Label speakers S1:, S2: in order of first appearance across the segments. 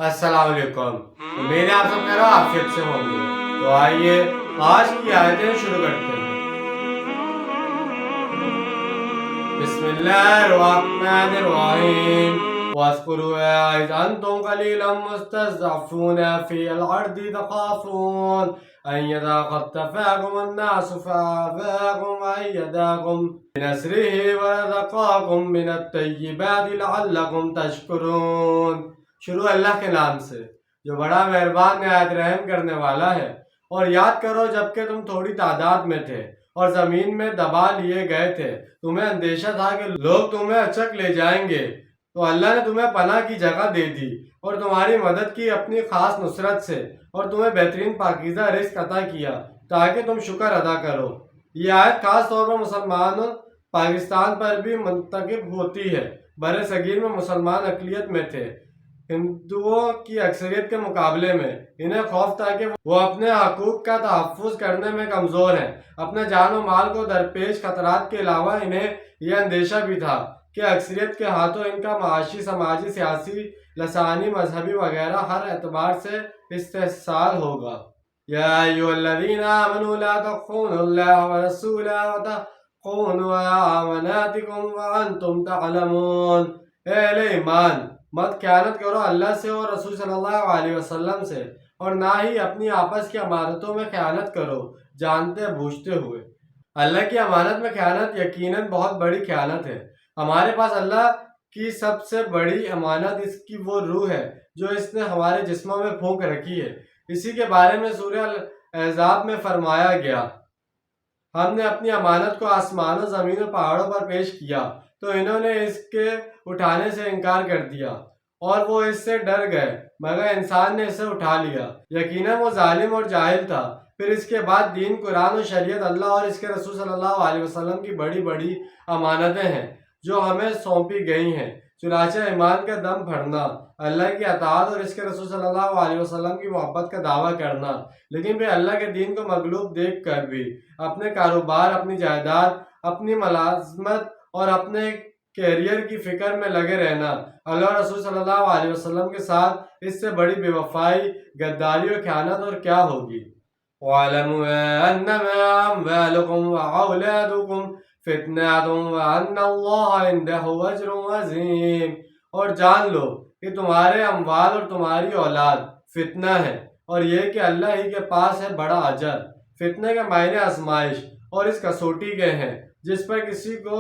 S1: السلام علیکم، امید ہے آپ سب کہہ رہا عافیت سے ہوں گے۔ تو آئیے آج کی آیتیں شروع کرتے ہیں۔ بسم اللہ الرحمن الرحیم وَاذْكُرُوا إِذْ أَنْتُمْ قَلِيلٌ مُسْتَضْعَفُونَ فِي الْأَرْضِ تَخَافُونَ أَنْ يَتَخَطَّفَكُمُ النَّاسُ فَآوَاكُمْ وَأَيَّدَكُمْ بِنَصْرِهِ وَرَزَقَكُمْ مِنَ الطَّيِّبَاتِ لَعَلَّكُمْ تَشْكُرُونَ۔ شروع اللہ کے نام سے جو بڑا مہربان نہایت رحم کرنے والا ہے۔ اور یاد کرو جبکہ تم تھوڑی تعداد میں تھے اور زمین میں دبا لیے گئے تھے، تمہیں اندیشہ تھا کہ لوگ تمہیں اچک لے جائیں گے، تو اللہ نے تمہیں پناہ کی جگہ دے دی اور تمہاری مدد کی اپنی خاص نصرت سے، اور تمہیں بہترین پاکیزہ رزق عطا کیا تاکہ تم شکر ادا کرو۔ یہ آیت خاص طور پر مسلمان پاکستان پر بھی منطبق ہوتی ہے۔ بر صغیر میں مسلمان اقلیت میں تھے۔ ہندوؤں کی اکثریت کے مقابلے میں انہیں خوف تھا کہ وہ اپنے حقوق کا تحفظ کرنے میں کمزور ہیں۔ اپنے جان و مال کو درپیش خطرات کے علاوہ انہیں یہ اندیشہ بھی تھا کہ اکثریت کے ہاتھوں ان کا معاشی، سماجی، سیاسی، لسانی، مذہبی وغیرہ ہر اعتبار سے استحصال ہوگا۔ یا ایھا الذین آمنوا لا تخونوا اللہ ورسولہ وتخونوا اماناتکم وانتم تعلمون۔ اے اہل ایمان، مت خیانت کرو اللہ سے اور رسول صلی اللہ علیہ وسلم سے، اور نہ ہی اپنی آپس کی امانتوں میں خیانت کرو جانتے بوجھتے ہوئے۔ اللہ کی امانت میں خیانت یقیناً بہت بڑی خیانت ہے۔ ہمارے پاس اللہ کی سب سے بڑی امانت اس کی وہ روح ہے جو اس نے ہمارے جسموں میں پھونک رکھی ہے۔ اسی کے بارے میں سورہ الاحزاب میں فرمایا گیا، ہم نے اپنی امانت کو آسمانوں، زمین و پہاڑوں پر پیش کیا تو انہوں نے اس کے اٹھانے سے انکار کر دیا اور وہ اس سے ڈر گئے، مگر انسان نے اسے اٹھا لیا۔ یقیناً وہ ظالم اور جاہل تھا۔ پھر اس کے بعد دین، قرآن و شریعت، اللہ اور اس کے رسول صلی اللہ علیہ وسلم کی بڑی بڑی امانتیں ہیں جو ہمیں سونپی گئی ہیں، چنانچہ ایمان کا دم پھڑنا، اللہ کی اطاعت اور اس کے رسول صلی اللہ علیہ وسلم کی محبت کا دعویٰ کرنا، لیکن پھر اللہ کے دین کو مغلوب دیکھ کر بھی اپنے کاروبار، اپنی جائیداد، اپنی ملازمت اور اپنے کیریئر کی فکر میں لگے رہنا۔ اللہ اور رسول صلی اللہ علیہ وسلم کے ساتھ اس سے بڑی بے وفائی، غداری اور خیانت اور کیا ہوگی۔ وَاعْلَمُوا أَنَّمَا أَمْوَالُكُمْ وَأَوْلَادُكُمْ فِتْنَةٌ وَأَنَّ اللَّهَ عِندَهُ أَجْرٌ عَظِيمٌ۔ اور جان لو کہ تمہارے اموال اور تمہاری اولاد فتنہ ہے، اور یہ کہ اللہ ہی کے پاس ہے بڑا اجر۔ فتنے کے معنی آزمائش اور اس کسوٹی کے ہیں جس پر کسی کو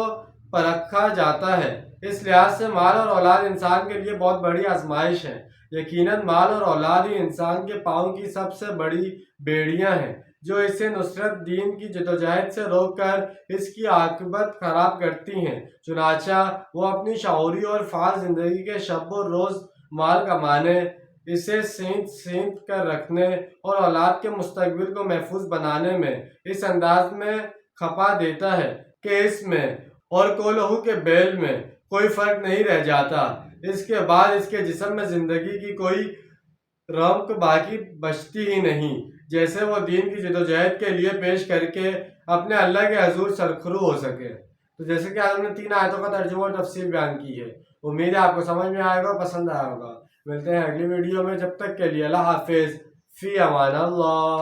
S1: پرکھا جاتا ہے۔ اس لحاظ سے مال اور اولاد انسان کے لیے بہت بڑی آزمائش ہے۔ یقیناً مال اور اولاد ہی انسان کے پاؤں کی سب سے بڑی بیڑیاں ہیں جو اسے نصرت دین کی جدوجہد سے روک کر اس کی عاقبت خراب کرتی ہیں۔ چنانچہ وہ اپنی شعوری اور فعال زندگی کے شب و روز مال کمانے، اسے سینت کر رکھنے اور اولاد کے مستقبل کو محفوظ بنانے میں اس انداز میں کھپا دیتا ہے کہ اس میں اور کو لہو کے بیل میں کوئی فرق نہیں رہ جاتا۔ اس کے بعد اس کے جسم میں زندگی کی کوئی رونق باقی بچتی ہی نہیں، جیسے وہ دین کی جدوجہد کے لیے پیش کر کے اپنے اللہ کے حضور سرخرو ہو سکے۔ تو جیسے کہ ہم نے 3 آیتوں کا ترجمہ اور تفسیر بیان کی ہے، امید ہے آپ کو سمجھ میں آئے گا اور پسند آیا ہوگا۔ ملتے ہیں اگلی ویڈیو میں، جب تک کے لیے اللہ حافظ، فی امان اللہ۔